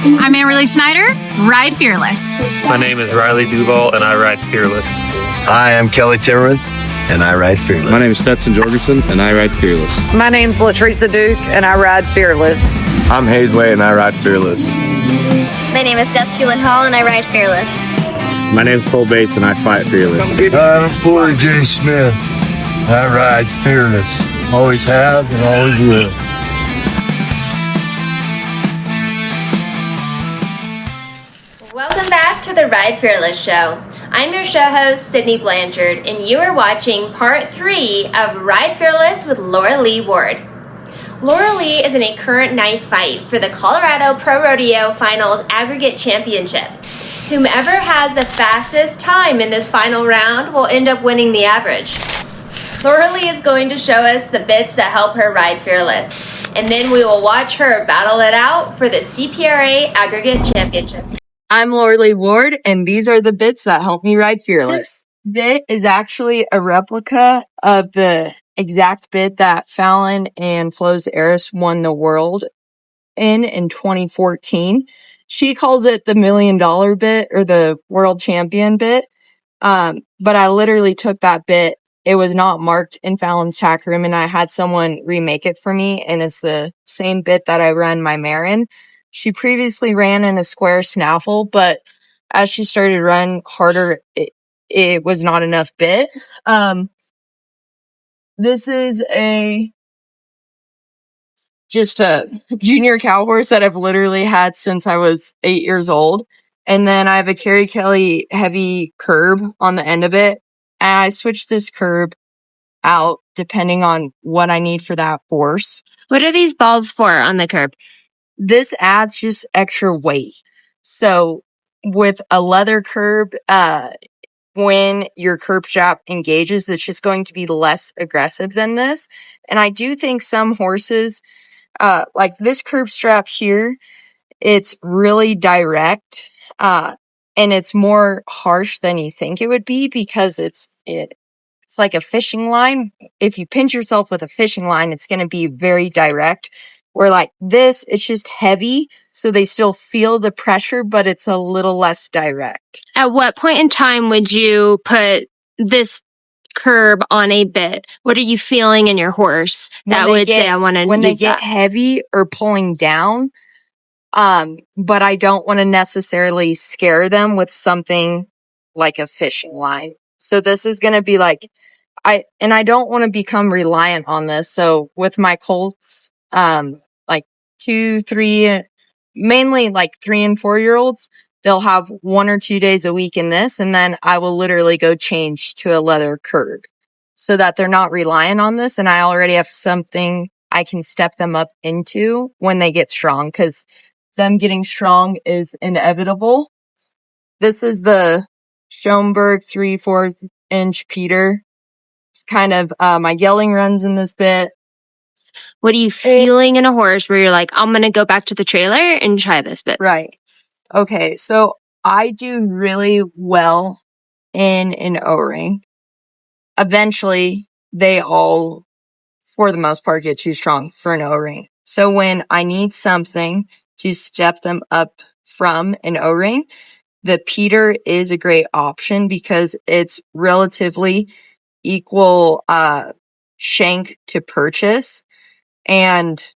I'm Amberly Snyder, Ride Fearless. My name is Riley Duval, and I ride Fearless. Hi, I'm Kelly Timmerman, and I ride Fearless. My name is Stetson Jorgensen, and I ride Fearless. My name's Latrice Duke, and I ride Fearless. I'm Hayes Way, and I ride Fearless. My name is Dusty Lynn Hall, and I ride Fearless. My name's Cole Bates, and I fight Fearless. I'm Floyd J. Smith. I ride Fearless. Always have and always will. Welcome back to the Ride Fearless Show. I'm your show host, Sydney Blanchard, and you are watching part 3 of Ride Fearless with Loralee Ward. Loralee is in a current knife fight for the Colorado Pro Rodeo Finals Aggregate Championship. Whomever has the fastest time in this final round will end up winning the average. Loralee is going to show us the bits that help her ride fearless, and then we will watch her battle it out for the CPRA Aggregate Championship. I'm Loralee Ward, and these are the bits that help me ride Fearless. This bit is actually a replica of the exact bit that Fallon and Flo's Eris won the world in 2014. She calls it the $1 million bit or the world champion bit. But I literally took that bit. It was not marked in Fallon's tack room, and I had someone remake it for me, and it's the same bit that I ran my mare in. She previously ran in a square snaffle, but as she started to run harder, it was not enough bit. This is just a junior cow horse that I've literally had since I was 8 years old. And then I have a Carrie Kelly heavy curb on the end of it. And I switch this curb out depending on what I need for that horse. What are these balls for on the curb? This adds just extra weight. So with a leather curb, when your curb strap engages, it's just going to be less aggressive than this. And I do think some horses, like this curb strap here, it's really direct, and it's more harsh than you think it would be because it's like a fishing line. If you pinch yourself with a fishing line, it's going to be very direct. Where like this, it's just heavy, so they still feel the pressure, but it's a little less direct. At what point in time would you put this curb on a bit? What are you feeling in your horse that would say I want to use that? When they get heavy or pulling down, but I don't want to necessarily scare them with something like a fishing line. So this is going to be like, I don't want to become reliant on this. So with my colts, like 2, 3, mainly like 3 and 4 year olds, they'll have 1 or 2 days a week in this. And then I will literally go change to a leather curb so that they're not reliant on this. And I already have something I can step them up into when they get strong, because them getting strong is inevitable. This is the Schoenberg 3/4 inch Peter. It's kind of, my gelding runs in this bit. What are you feeling in a horse where you're like, I'm going to go back to the trailer and try this bit? Right. Okay. So I do really well in an O-ring. Eventually, they all, for the most part, get too strong for an O-ring. So when I need something to step them up from an O-ring, the Peter is a great option because it's relatively equal shank to purchase, and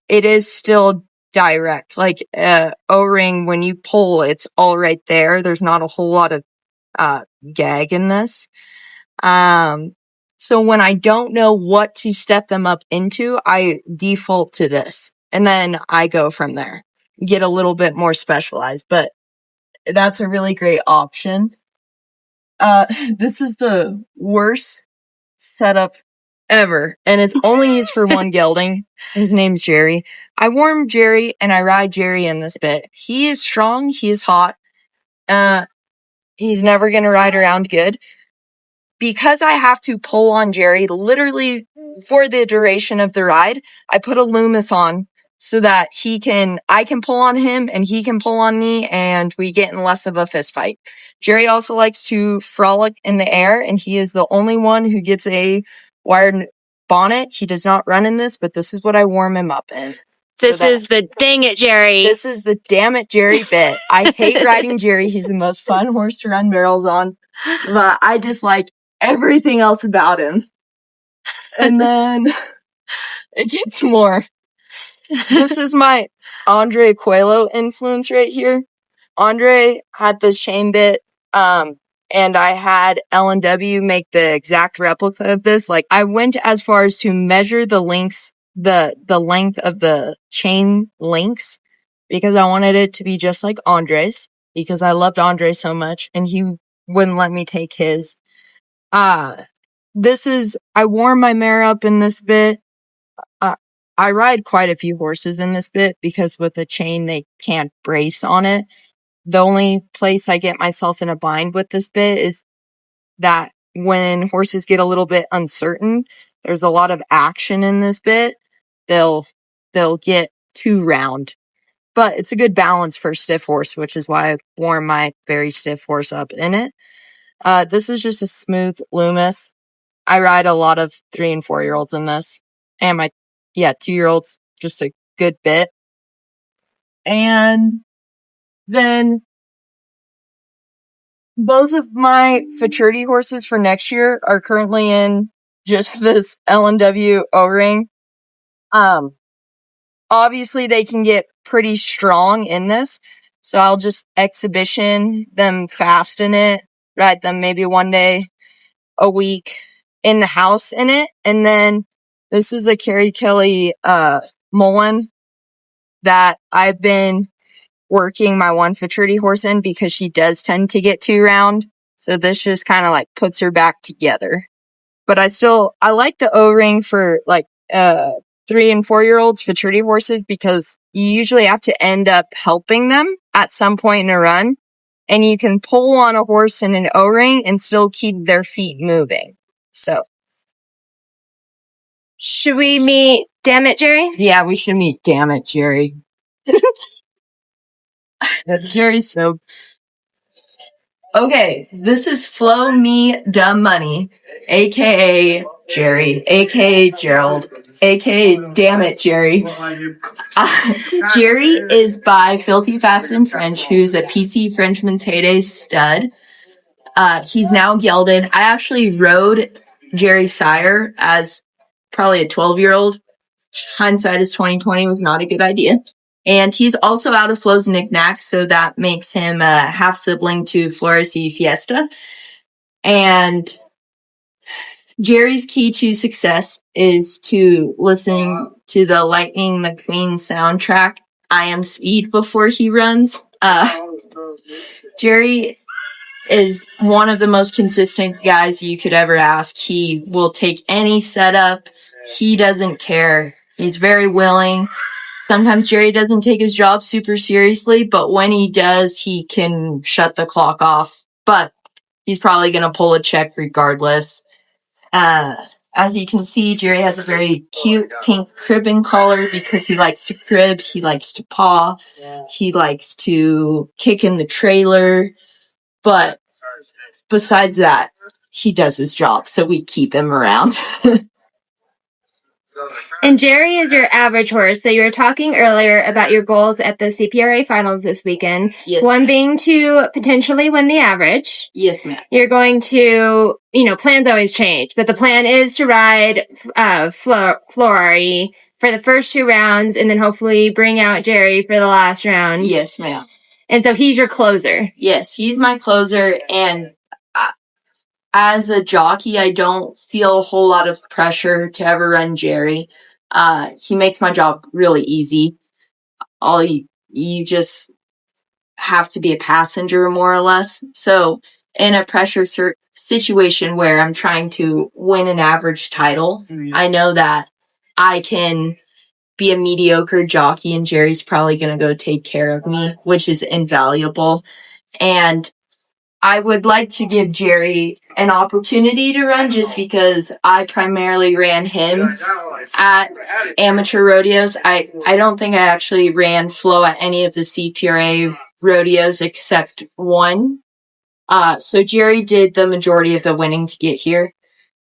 it is still direct. Like O-ring, when you pull, it's all right there. There's not a whole lot of gag in this. So when I don't know what to step them up into, I default to this, and then I go from there. Get a little bit more specialized, but that's a really great option. This is the worst setup ever, and it's only used for one gelding. His name's Jerry. I warm Jerry and I ride Jerry in this bit. He is strong. He is hot. He's never going to ride around good. Because I have to pull on Jerry literally for the duration of the ride, I put a Loomis on so that I can pull on him and he can pull on me, and we get in less of a fist fight. Jerry also likes to frolic in the air, and he is the only one who gets a wired bonnet. He does not run in this, but this is what I warm him up in. This is the dang it, Jerry. This is the damn it, Jerry bit. I hate riding Jerry. He's the most fun horse to run barrels on, but I dislike everything else about him. And then it gets more. This is my Andre Coelho influence right here. Andre had this chain bit, and I had L&W make the exact replica of this. Like, I went as far as to measure the links, the length of the chain links, because I wanted it to be just like Andre's, because I loved Andre so much, and he wouldn't let me take his. I warm my mare up in this bit. I ride quite a few horses in this bit because with the chain, they can't brace on it. The only place I get myself in a bind with this bit is that when horses get a little bit uncertain, there's a lot of action in this bit. They'll get too round, but it's a good balance for a stiff horse, which is why I warm my very stiff horse up in it. This is just a smooth Loomis. I ride a lot of 3 and 4 year olds in this, and my 2-year-olds, just a good bit. And then both of my futurity horses for next year are currently in just this L&W O-ring. Obviously they can get pretty strong in this, so I'll just exhibition them fast in it, ride them maybe one day a week in the house in it. And then this is a Carrie Kelly Mullen that I've been working my one futurity horse in because she does tend to get too round. So this just kind of like puts her back together. But I like the O-ring for like 3 and 4 year olds futurity horses because you usually have to end up helping them at some point in a run. And you can pull on a horse in an O-ring and still keep their feet moving. So. Should we meet Damn It, Jerry? Yeah, we should meet Damn It, Jerry. Jerry's so. Okay, this is Flow Me Da Money, aka Jerry, aka Gerald, aka Damn It, Jerry. Jerry is by Filthy Fast and French, who's a PC Frenchman's Heyday stud. He's now gelded. I actually rode Jerry Sire as probably a 12-year-old. Hindsight is 2020 was not a good idea. And he's also out of Flo's Knick-Knack, so that makes him a half-sibling to Floresy Fiesta. And Jerry's key to success is to listen to the Lightning McQueen soundtrack, I Am Speed, before he runs. Jerry is one of the most consistent guys you could ever ask. He will take any setup. He doesn't care. He's very willing. Sometimes Jerry doesn't take his job super seriously, but when he does, he can shut the clock off. But he's probably going to pull a check regardless. As you can see, Jerry has a very cute pink cribbing collar because he likes to crib, he likes to paw, he likes to kick in the trailer. But besides that, he does his job, so we keep him around. And Jerry is your average horse. So you were talking earlier about your goals at the CPRA finals this weekend. Yes. One being to potentially win the average. Yes, ma'am. You're going to, plans always change, but the plan is to ride Loralee for the first 2 rounds and then hopefully bring out Jerry for the last round. Yes, ma'am. And so he's your closer. Yes, he's my closer, and as a jockey, I don't feel a whole lot of pressure to ever run Jerry. He makes my job really easy. You just have to be a passenger more or less. So in a pressure situation where I'm trying to win an average title, I know that I can be a mediocre jockey and Jerry's probably going to go take care of me, which is invaluable. And I would like to give Jerry an opportunity to run just because I primarily ran him at amateur rodeos. I don't think I actually ran Flo at any of the CPRA rodeos except one. So Jerry did the majority of the winning to get here.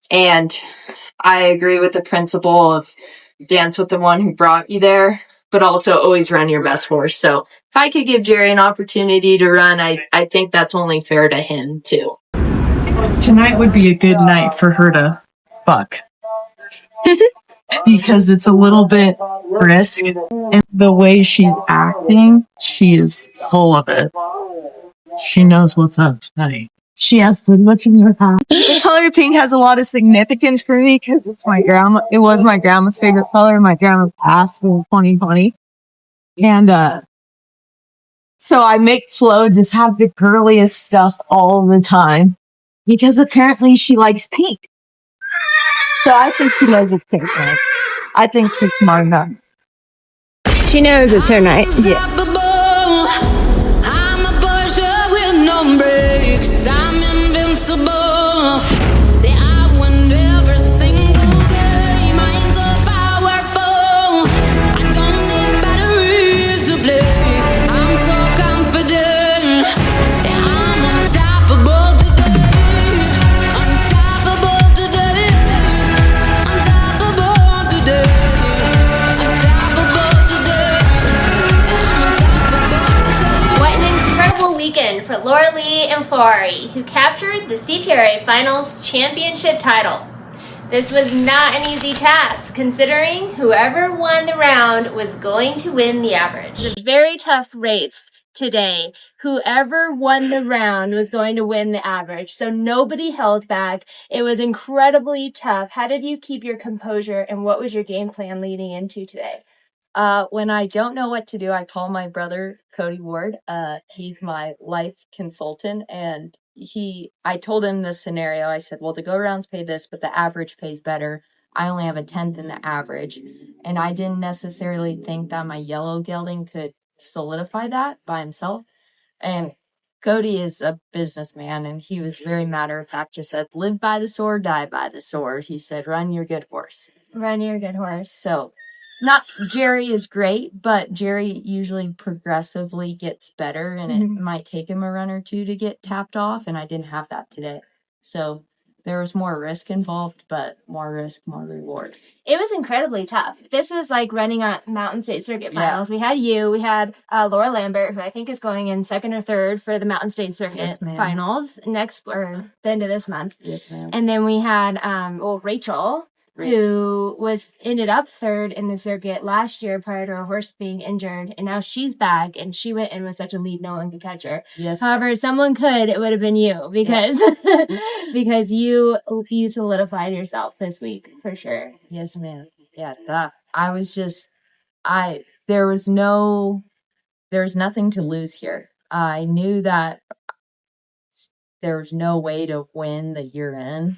And I agree with the principle of dance with the one who brought you there. but also always run your best horse. So if I could give Jerry an opportunity to run, I think that's only fair to him too. Tonight would be a good night for her to fuck. Because it's a little bit brisk, and the way she's acting, she is full of it. She knows what's up tonight. She has the look in her eye. The color pink has a lot of significance for me because it's my grandma. It was my grandma's favorite color. My grandma passed in 2020. And, so I make Flo just have the curliest stuff all the time because apparently she likes pink. So I think she knows it's pink. Right? I think she's smart enough. She knows it's her night. Yeah. I'm a pusher with no brakes. I'm invincible. I win every single game. I'm so powerful. I don't need batteries to play. I'm so confident. I'm unstoppable today. Unstoppable today. Unstoppable today. Unstoppable today. I'm unstoppable today. What an incredible weekend for Loralee and Florrie, who captured the CPRA Finals championship title. This was not an easy task, considering whoever won the round was going to win the average. It was a very tough race today. Whoever won the round was going to win the average, so nobody held back. It was incredibly tough. How did you keep your composure, and what was your game plan leading into today? When I don't know what to do, I call my brother, Cody Ward. He's my life consultant, and I told him the scenario. I said, well, the go-rounds pay this, but the average pays better. I only have a 10th in the average, and I didn't necessarily think that my yellow gelding could solidify that by himself. And Cody is a businessman, and he was very matter-of-fact, just said, live by the sword, die by the sword. He said, run your good horse. Run your good horse. So... Jerry is great, but Jerry usually progressively gets better, and it might take him a run or two to get tapped off, and I didn't have that today. So there was more risk involved, but more risk, more reward. It was incredibly tough. This was like running on Mountain State Circuit Finals. Yeah. We had Laura Lambert, who I think is going in second or third for the Mountain State Circuit Finals the end of this month. Yes, ma'am. And then we had Rachel, who ended up third in the circuit last year prior to her horse being injured, and now she's back, and she went in with such a lead, no one could catch her. Yes. However, if someone could, it would have been you, because because you solidified yourself this week for sure. Yes, ma'am. Yeah, there was nothing to lose here. I knew that there was no way to win the year end,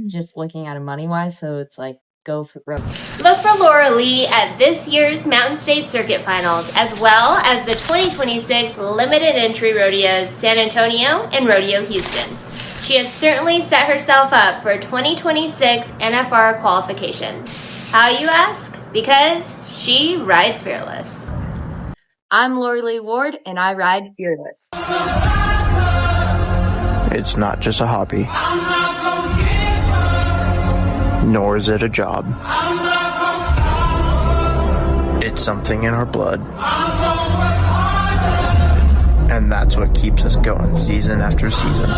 just looking at it money-wise, so it's like, go for broke. Look for Loralee at this year's Mountain State Circuit Finals, as well as the 2026 Limited Entry Rodeos San Antonio and Rodeo Houston. She has certainly set herself up for a 2026 NFR qualification. How, you ask? Because she rides fearless. I'm Loralee Ward, and I ride fearless. It's not just a hobby, nor is it a job. It's something in our blood, and that's what keeps us going season after season.